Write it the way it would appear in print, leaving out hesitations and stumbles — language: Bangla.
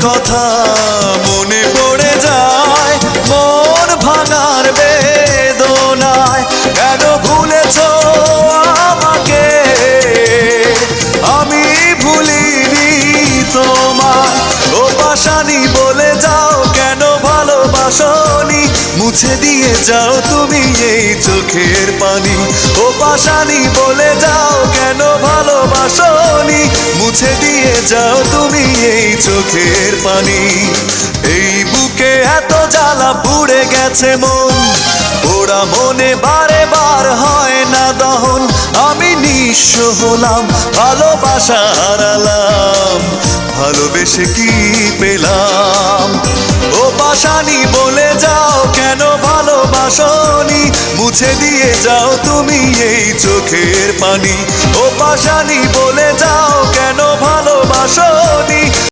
কথা মনে পড়ে যায় মন ভাঙার বেদনায়। কেন ভুলেছো আমাকে, আমি ভুলিনি তোমায়। ও পাশানি বলে যাও কেন ভালোবাসনি, মুছে দিয়ে যাও তুমি এই চোখের পানি। ও পাশানি বলে যাও কেন ভালোবাসনি, মুছে দিয়ে যাও তুমি এই চোখের পানি। এই বুকে এত জ্বালা পুড়ে গেছে মন, ওরা মনে বারে বার হয় না দহন। আমি নিঃস্ব হলাম, ভালোবাসা হারালাম, ভালোবেসে কি পেলাম। ও পাশানি বলে যাও কেন ভালোবাসনি, মুছে দিয়ে যাও তুমি এই চোখের পানি। ও পাশানি বলে যাও কেন ভালোবাসনি।